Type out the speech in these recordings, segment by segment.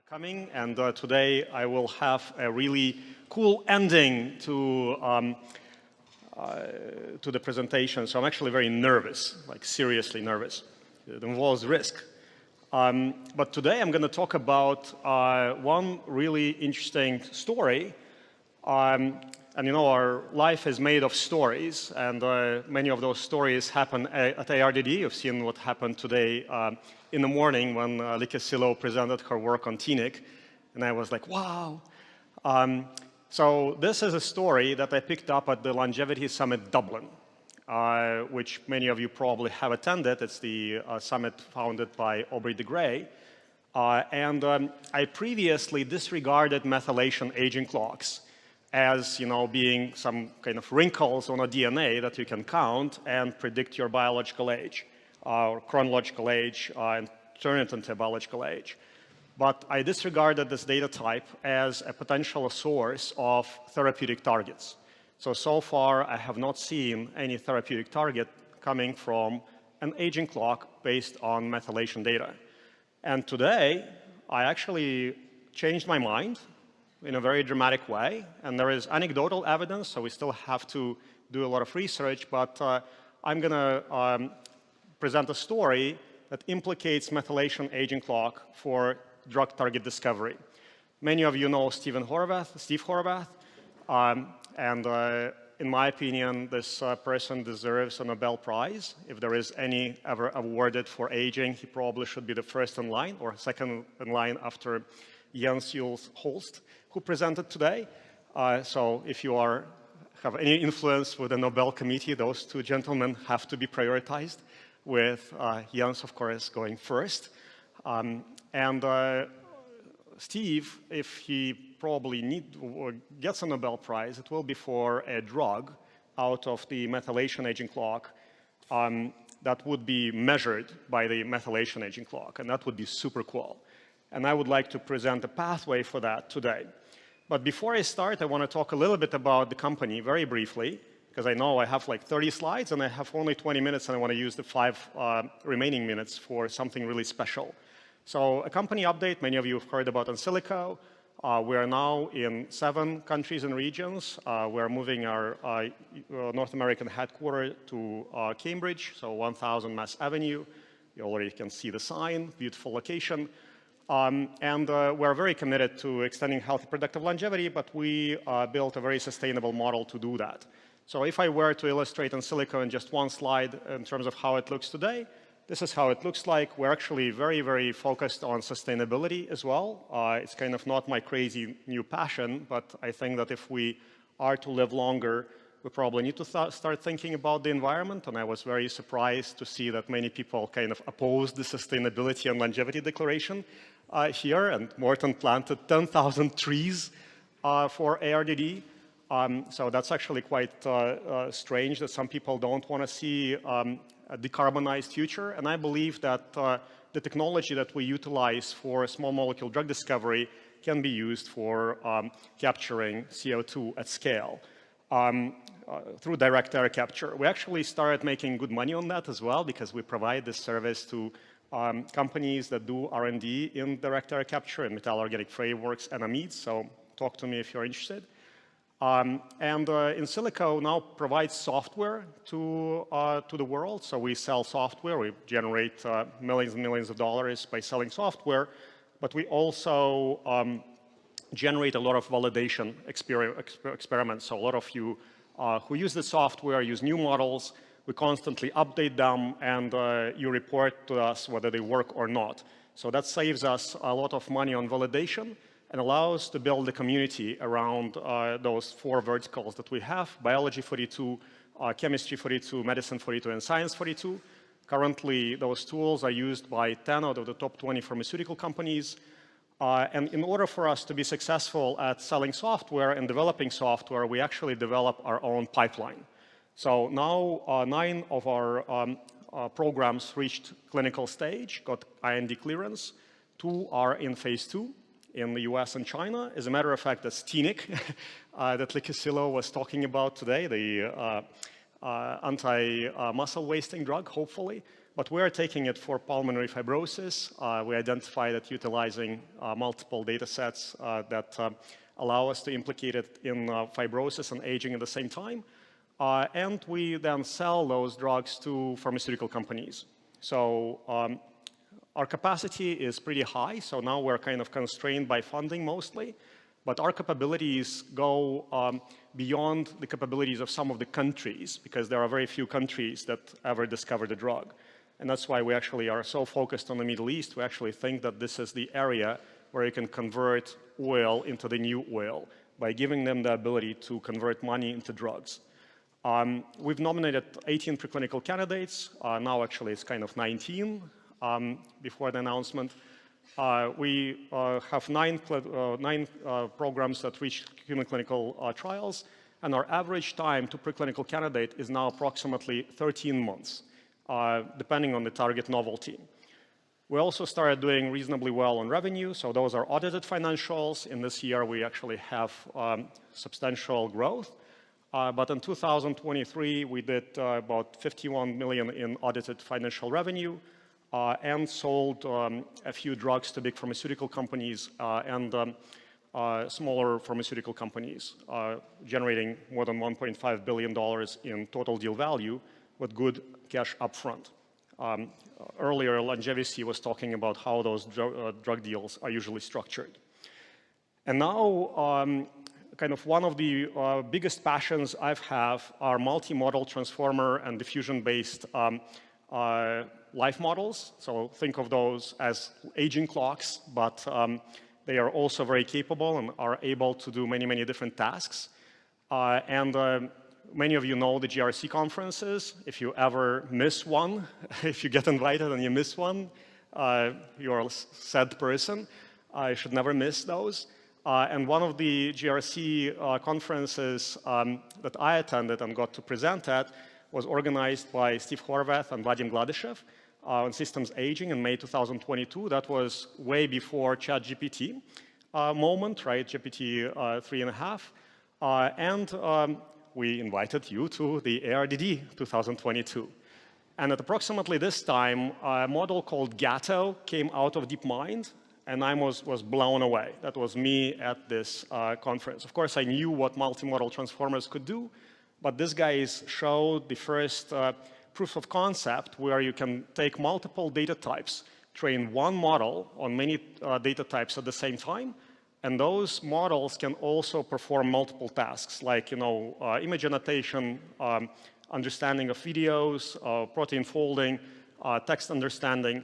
coming, and today I will have a really cool ending to the presentation. So I'm actually very nervous, like seriously nervous. It involves risk. But today I'm going to talk about one really interesting story. And you know, our life is made of stories, and many of those stories happen at ARDD. You've seen what happened today in the morning when Insilico presented her work on TNIC, and I was like, wow. So this is a story that I picked up at the Longevity Summit Dublin, which many of you probably have attended. It's the summit founded by Aubrey de Grey. I previously disregarded methylation aging clocks as, you know, being some kind of wrinkles on a DNA that you can count and predict your biological age or chronological age and turn it into a biological age. But I disregarded this data type as a potential source of therapeutic targets. So far, I have not seen any therapeutic target coming from an aging clock based on methylation data. And today, I actually changed my mind in a very dramatic way. And there is anecdotal evidence, so we still have to do a lot of research. But I'm going to present a story that implicates methylation aging clock for drug target discovery. Many of you know Steve Horvath. In my opinion, this person deserves a Nobel Prize. If there is any ever awarded for aging, he probably should be the first in line or second in line after Jens Jules Holst, who presented today. So if you have any influence with the Nobel Committee, those two gentlemen have to be prioritized, with Jens, of course, going first. Steve, if he probably gets a Nobel Prize, it will be for a drug out of the methylation aging clock that would be measured by the methylation aging clock, and that would be super cool. And I would like to present a pathway for that today. But before I start, I want to talk a little bit about the company very briefly, because I know I have like 30 slides and I have only 20 minutes, and I want to use the 5 remaining minutes for something really special. So a company update, many of you have heard about Insilico. We are now in 7 countries and regions. We're moving our North American headquarters to Cambridge, so 1000 Mass Avenue. You already can see the sign, beautiful location. We're very committed to extending healthy productive longevity, but we built a very sustainable model to do that. So if I were to illustrate Insilico in just one slide in terms of how it looks today, this is how it looks like. We're actually very, very focused on sustainability as well. It's kind of not my crazy new passion, but I think that if we are to live longer, we probably need to start thinking about the environment. And I was very surprised to see that many people kind of opposed the sustainability and longevity declaration here. And Morton planted 10,000 trees for ARDD. So that's actually quite strange that some people don't want to see a decarbonized future. And I believe that the technology that we utilize for small molecule drug discovery can be used for capturing CO2 at scale through direct air capture. We actually started making good money on that as well, because we provide this service to companies that do R&D in direct air capture and metal-organic frameworks and amides. So talk to me if you're interested. Insilico now provides software to the world. So we sell software. We generate millions and millions of dollars by selling software. But we also generate a lot of validation experiments. So a lot of you who use the software use new models. We constantly update them, and you report to us whether they work or not. So that saves us a lot of money on validation and allows us to build a community around those 4 verticals that we have: biology 42, chemistry 42, medicine 42, and science 42. Currently, those tools are used by 10 out of the top 20 pharmaceutical companies. And in order for us to be successful at selling software and developing software, we actually develop our own pipeline. So now 9 of our programs reached clinical stage, got IND clearance. 2 are in phase 2. In the US and China. As a matter of fact, that's TNIC that Insilico was talking about today, the anti-muscle wasting drug, hopefully. But we are taking it for pulmonary fibrosis. We identified that utilizing multiple data sets that allow us to implicate it in fibrosis and aging at the same time. And we then sell those drugs to pharmaceutical companies. So our capacity is pretty high. So now we're kind of constrained by funding mostly. But our capabilities go beyond the capabilities of some of the countries, because there are very few countries that ever discovered a drug. And that's why we actually are so focused on the Middle East. We actually think that this is the area where you can convert oil into the new oil by giving them the ability to convert money into drugs. We've nominated 18 preclinical candidates. Now actually it's kind of 19 before the announcement. We have nine programs that reach human clinical trials, and our average time to preclinical candidate is now approximately 13 months, depending on the target novelty. We also started doing reasonably well on revenue, so those are audited financials. In this year, we actually have substantial growth. But in 2023, we did about 51 million in audited financial revenue, and sold a few drugs to big pharmaceutical companies and smaller pharmaceutical companies, generating more than $1.5 billion in total deal value with good cash upfront. Earlier, Longevity was talking about how those drug deals are usually structured. And now, kind of one of the biggest passions I've have are multimodal transformer and diffusion-based life models. So think of those as aging clocks, but they are also very capable and are able to do many, many different tasks. Many of you know the GRC conferences. If you ever miss one, if you get invited and you miss one, you're a sad person. You should never miss those. And one of the GRC conferences that I attended and got to present at was organized by Steve Horvath and Vadim Gladyshev on systems aging in May 2022. That was way before ChatGPT moment, right? GPT 3.5. And we invited you to the ARDD 2022. And at approximately this time, a model called Gato came out of DeepMind, and I was blown away. That was me at this conference. Of course, I knew what multimodal transformers could do, but this guys showed the first proof of concept where you can take multiple data types, train one model on many data types at the same time, and those models can also perform multiple tasks, like image annotation, understanding of videos, protein folding, text understanding.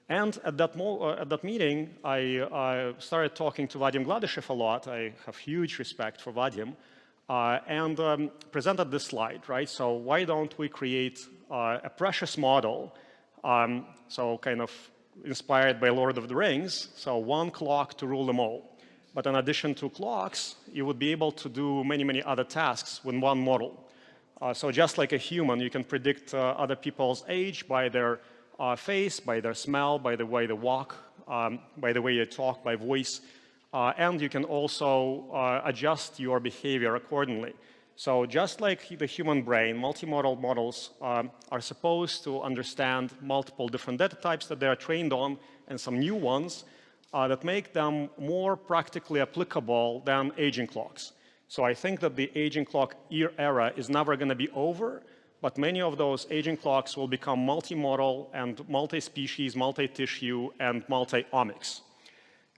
And at that meeting, I started talking to Vadim Gladyshev a lot. I have huge respect for Vadim. And presented this slide, right? So why don't we create a precious model, so kind of inspired by Lord of the Rings, so one clock to rule them all. But in addition to clocks, you would be able to do many, many other tasks with one model. So just like a human, you can predict other people's age by their face, by their smell, by the way they walk, by the way they talk, by voice. And you can also adjust your behavior accordingly. So just like the human brain, multimodal models are supposed to understand multiple different data types that they are trained on and some new ones that make them more practically applicable than aging clocks. So I think that the aging clock era is never going to be over, but many of those aging clocks will become multimodal and multi-species, multi-tissue, and multi-omics.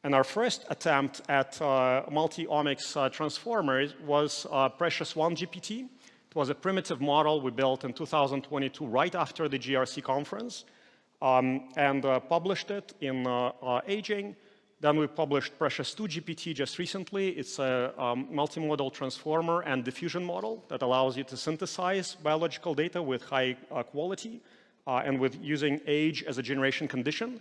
And our first attempt at multi-omics transformers was PreciousGPT. It was a primitive model we built in 2022, right after the GRC conference, and published it in Aging. Then we published PreciousGPT just recently. It's a multimodal transformer and diffusion model that allows you to synthesize biological data with high quality and with using age as a generation condition.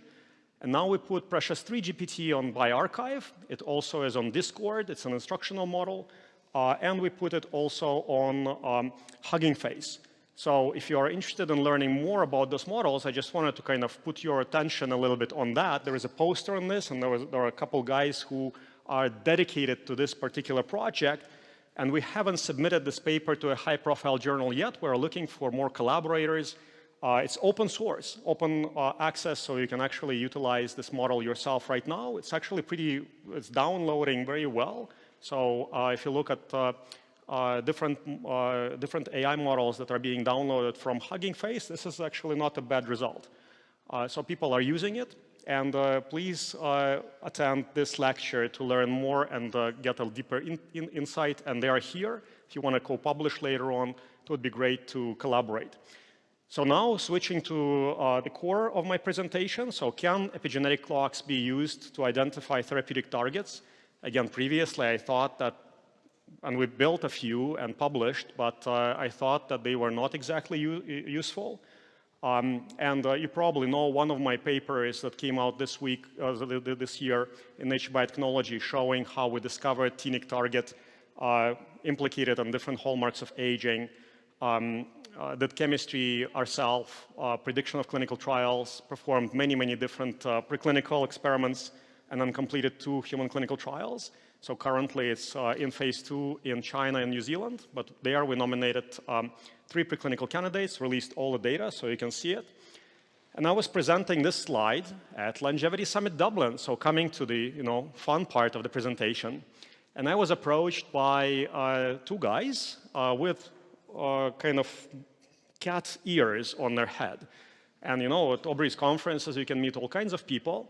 And now we put PreciousGPT on bioRxiv. It also is on Discord. It's an instructional model. And we put it also on Hugging Face. So if you are interested in learning more about those models, I just wanted to kind of put your attention a little bit on that. There is a poster on this, and there are a couple guys who are dedicated to this particular project. And we haven't submitted this paper to a high-profile journal yet. We're looking for more collaborators. It's open source, open access, so you can actually utilize this model yourself right now. It's actually it's downloading very well. So if you look at different AI models that are being downloaded from Hugging Face, this is actually not a bad result. So people are using it. And please attend this lecture to learn more and get a deeper insight. And they are here. If you want to co-publish later on, it would be great to collaborate. So now switching to the core of my presentation. So can epigenetic clocks be used to identify therapeutic targets? Again, previously I thought that, and we built a few and published, but I thought that they were not exactly useful. You probably know one of my papers that came out this week, this year in Nature Biotechnology, showing how we discovered TNIC target implicated in different hallmarks of aging. Did chemistry ourselves, prediction of clinical trials, performed many, many different preclinical experiments, and then completed 2 human clinical trials. So currently it's in phase 2 in China and New Zealand, but there we nominated 3 preclinical candidates, released all the data so you can see it. And I was presenting this slide at Longevity Summit Dublin, so coming to the fun part of the presentation. And I was approached by 2 guys with kind of cat ears on their head. And at Aubrey's conferences, you can meet all kinds of people.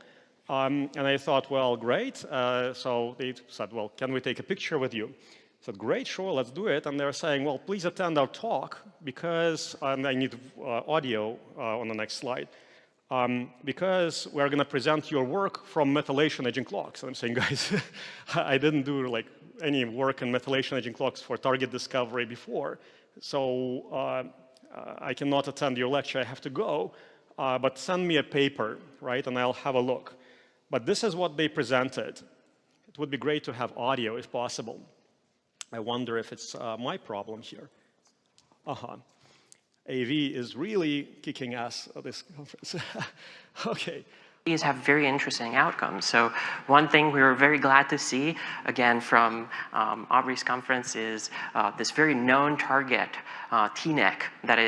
And I thought, well, great. So they said, well, can we take a picture with you? I said, great, sure, let's do it. And they're saying, well, please attend our talk because, and I need audio on the next slide, because we're going to present your work from methylation aging clocks. And I'm saying, guys, I didn't do like any work in methylation aging clocks for target discovery before. So I cannot attend your lecture, I have to go. But send me a paper, right, and I'll have a look. But this is what they presented. It would be great to have audio if possible. I wonder if it's my problem here. AV is really kicking ass at this conference. Okay. These have very interesting outcomes. So one thing we were very glad to see, again, from Aubrey's conference is this very known target, TNIC, that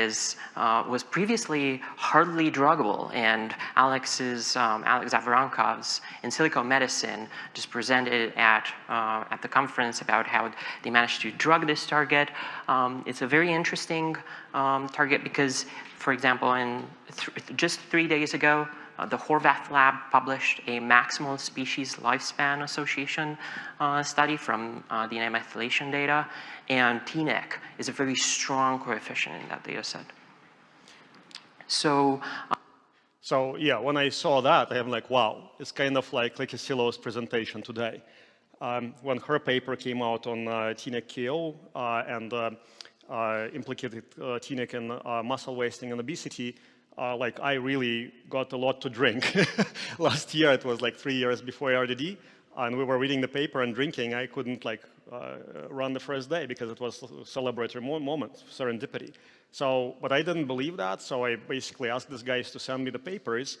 was previously hardly druggable. And Alex Zhavoronkov's Insilico medicine just presented at the conference about how they managed to drug this target. It's a very interesting target because, for example, just 3 days ago, the Horvath lab published a maximal species lifespan association study from DNA methylation data, and TNIC is a very strong coefficient in that data set. So yeah, when I saw that, I'm like, wow, it's kind of like Silo's presentation today. When her paper came out on TNIC-KO and implicated TNIC in muscle wasting and obesity, like I really got a lot to drink. Last year, it was like 3 years before ARDD, and we were reading the paper and drinking. I couldn't like run the first day because it was a celebratory moment, serendipity. So, but I didn't believe that, so I basically asked these guys to send me the papers.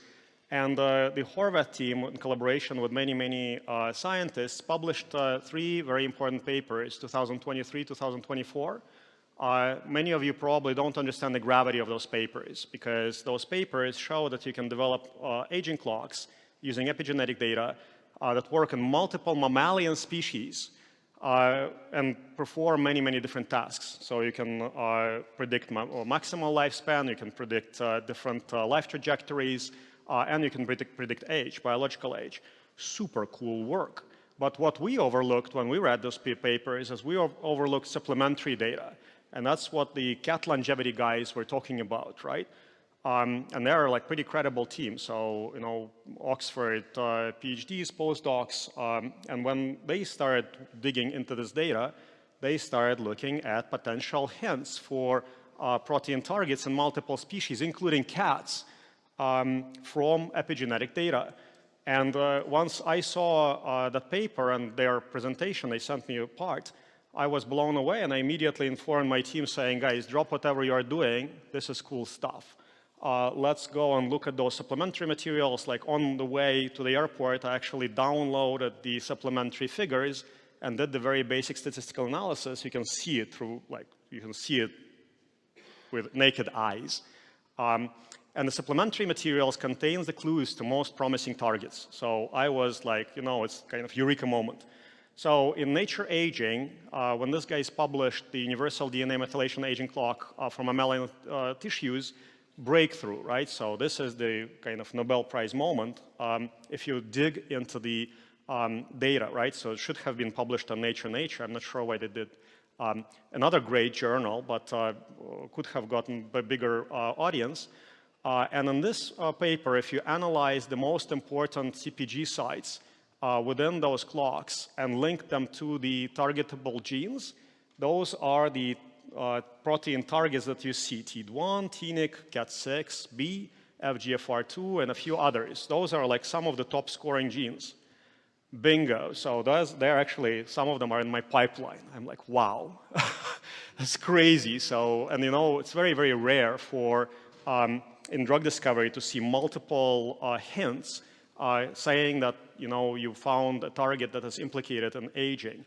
And the Horvath team, in collaboration with many, many scientists, published 3 very important papers, 2023, 2024. Many of you probably don't understand the gravity of those papers because those papers show that you can develop aging clocks using epigenetic data that work in multiple mammalian species and perform many, many different tasks. So you can predict maximal lifespan, you can predict different life trajectories, and you can predict age, biological age. Super cool work. But what we overlooked when we read those papers is we overlooked supplementary data. And that's what the cat longevity guys were talking about, right? And they're like pretty credible team. So, Oxford PhDs, postdocs, and when they started digging into this data, they started looking at potential hints for protein targets in multiple species, including cats, from epigenetic data. And once I saw that paper and their presentation, they sent me a part, I was blown away, and I immediately informed my team saying, guys, drop whatever you are doing. This is cool stuff. Let's go and look at those supplementary materials. Like on the way to the airport, I actually downloaded the supplementary figures and did the very basic statistical analysis. You can see it through, like, you can see it with naked eyes. And the supplementary materials contains the clues to most promising targets. So I was like, it's kind of eureka moment. So in Nature Aging, when this guy published the universal DNA methylation aging clock from mammalian tissues, breakthrough, right? So this is the kind of Nobel Prize moment. If you dig into the data, right? So it should have been published on Nature. I'm not sure why they did. Another great journal, but could have gotten a bigger audience. And in this paper, if you analyze the most important CPG sites within those clocks and link them to the targetable genes, those are the protein targets that you see: TEAD1, TNIC, CAT6B, FGFR2, and a few others. Those are like some of the top scoring genes. Bingo. So they're actually, some of them are in my pipeline. I'm like, wow, that's crazy. So, and it's very, very rare for, in drug discovery, to see multiple hints saying that, you found a target that is implicated in aging.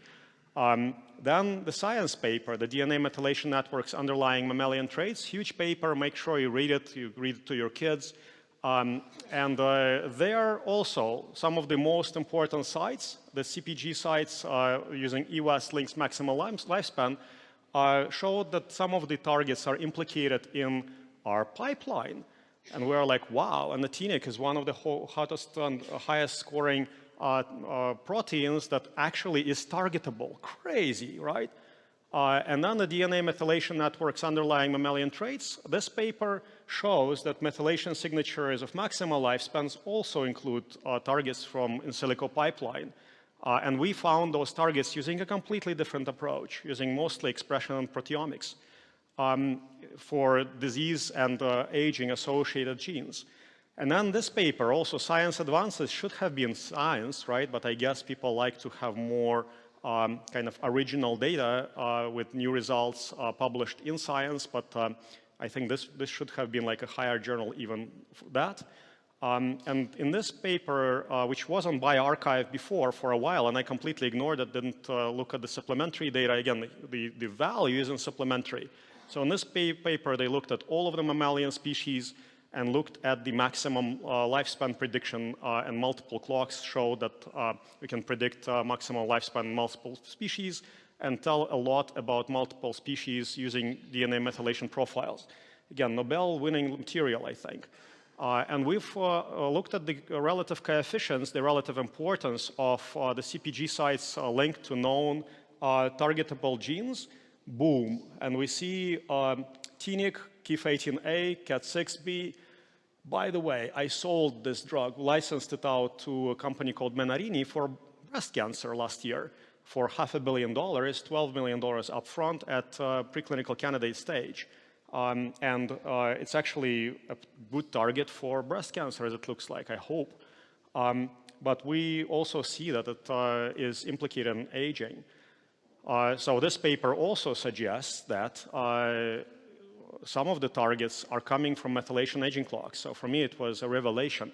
Then the science paper, the DNA methylation networks underlying mammalian traits, huge paper, make sure you read it to your kids. And they are also some of the most important sites. The CPG sites using EWAS links maximal lifespan showed that some of the targets are implicated in our pipeline. And we're like, wow, and the TNIC is one of the hottest and highest scoring proteins that actually is targetable. Crazy, right? And then the DNA methylation networks underlying mammalian traits. This paper shows that methylation signatures of maximal lifespans also include targets from Insilico pipeline. And we found those targets using a completely different approach, using mostly expression and proteomics for disease and aging associated genes. And then this paper, also Science Advances, should have been Science, right? But I guess people like to have more kind of original data with new results published in Science, but I think this should have been like a higher journal even for that. And in this paper, which was on bioRxiv before for a while, and I completely ignored it, didn't look at the supplementary data. Again, the value is in supplementary. So in this paper, they looked at all of the mammalian species and looked at the maximum lifespan prediction, and multiple clocks showed that we can predict maximum lifespan in multiple species and tell a lot about multiple species using DNA methylation profiles. Again, Nobel-winning material, I think. And we've looked at the relative coefficients, the relative importance of the CPG sites linked to known targetable genes. Boom. And we see TNIC, KIF18A, CAT6B. By the way, I sold this drug, licensed it out to a company called Menarini for breast cancer last year for $500 million, $12 million upfront at preclinical candidate stage. And it's actually a good target for breast cancer, as it looks like, I hope. But we also see that it is implicated in aging. So this paper also suggests that some of the targets are coming from methylation aging clocks. So for me, it was a revelation.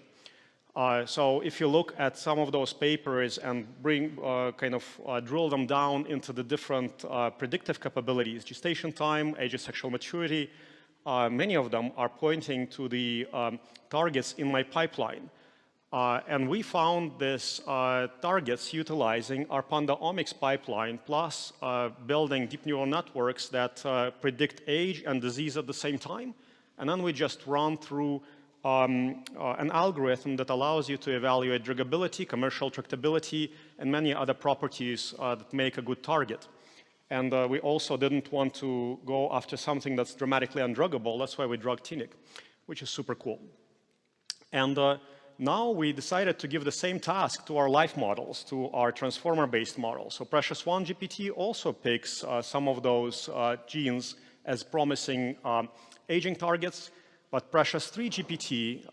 So if you look at some of those papers and drill them down into the different predictive capabilities, gestation time, age of sexual maturity, many of them are pointing to the targets in my pipeline. And we found these targets utilizing our Pandaomics pipeline, plus building deep neural networks that predict age and disease at the same time. And then we just run through an algorithm that allows you to evaluate druggability, commercial tractability, and many other properties that make a good target. And we also didn't want to go after something that's dramatically undruggable. That's why we drugged TNIC, which is super cool. And now we decided to give the same task to our life models, to our transformer-based models. So PreciousGPT also picks some of those genes as promising aging targets, but Precious3GPT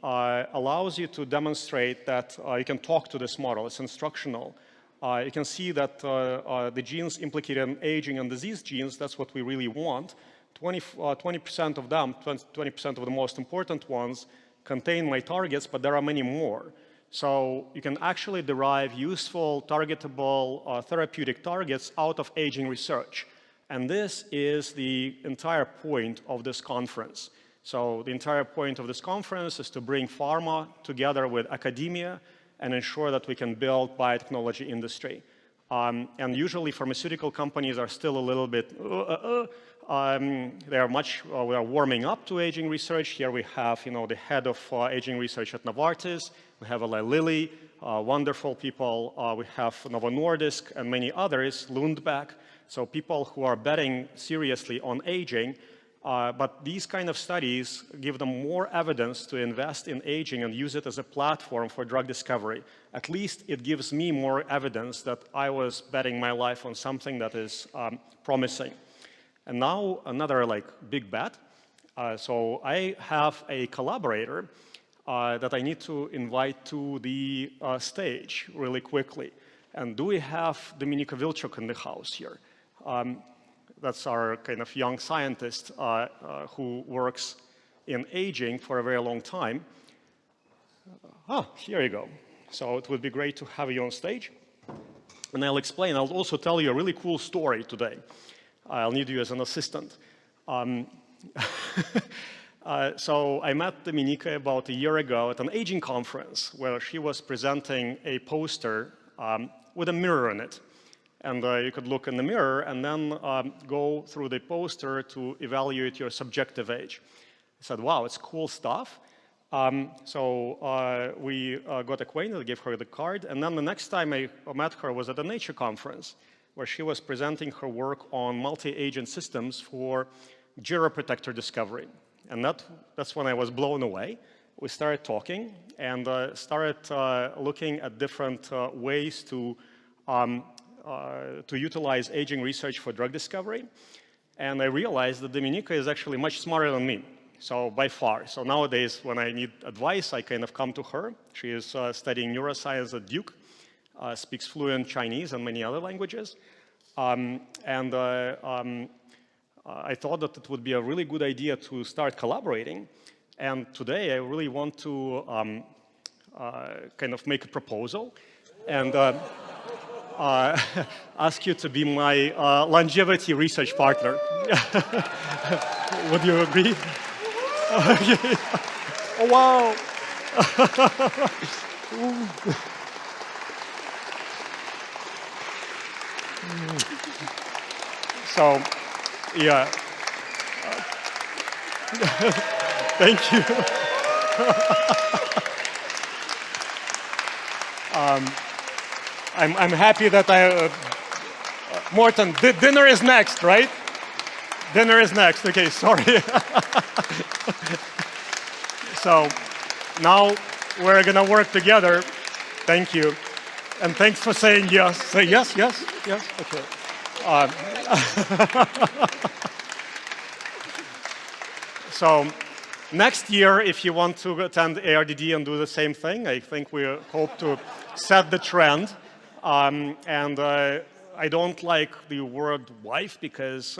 allows you to demonstrate that you can talk to this model. It's instructional. You can see that the genes implicated in aging and disease genes, that's what we really want. 20% of them, 20% of the most important ones, contain my targets, but there are many more. So you can actually derive useful, targetable, therapeutic targets out of aging research. And this is the entire point of this conference. So the entire point of this conference is to bring pharma together with academia and ensure that we can build biotechnology industry. And usually pharmaceutical companies are still a little bit, we are warming up to aging research. Here we have, the head of aging research at Novartis. We have Eli Lilly, wonderful people. We have Novo Nordisk and many others, Lundbeck. So people who are betting seriously on aging. But these kind of studies give them more evidence to invest in aging and use it as a platform for drug discovery. At least it gives me more evidence that I was betting my life on something that is promising. And now another big bet. So I have a collaborator that I need to invite to the stage really quickly. And do we have Dominika Wilczuk in the house here? That's our kind of young scientist who works in aging for a very long time. Here you go. So it would be great to have you on stage. And I'll explain. I'll also tell you a really cool story today. I'll need you as an assistant. So I met Dominika about a year ago at an aging conference where she was presenting a poster with a mirror in it. And you could look in the mirror and then go through the poster to evaluate your subjective age. I said, wow, it's cool stuff. So we got acquainted, I gave her the card. And then the next time I met her was at a Nature conference where she was presenting her work on multi-agent systems for geroprotector discovery. And that's when I was blown away. We started talking and started looking at different ways to utilize aging research for drug discovery. And I realized that Dominika is actually much smarter than me, so by far. So nowadays, when I need advice, I kind of come to her. She is studying neuroscience at Duke, speaks fluent Chinese and many other languages. I thought that it would be a really good idea to start collaborating. And today, I really want to kind of make a proposal and ask you to be my longevity research partner. Would you agree? Oh, wow. So, yeah. Thank you. I'm happy that Morten, dinner is next, right? Dinner is next. Okay, sorry. So now we're going to work together. Thank you. And thanks for saying yes. Say yes, yes, yes. Okay. So next year, if you want to attend ARDD and do the same thing, I think we hope to set the trend. I don't like the word wife because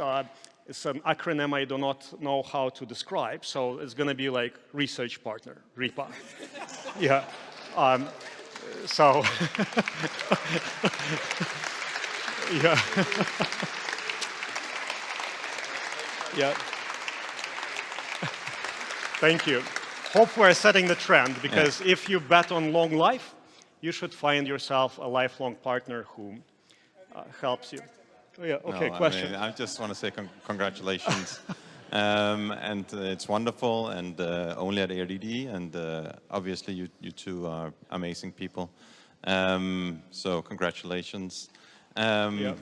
it's an acronym I do not know how to describe. So it's going to be like research partner, RIPA. Yeah. So, yeah. Yeah. Thank you. Hope we're setting the trend because if you bet on long life, you should find yourself a lifelong partner who helps you. Oh, yeah. Okay, no, question. I just want to say congratulations. And it's wonderful and only at ARDD. And obviously, you two are amazing people. So congratulations. Yeah.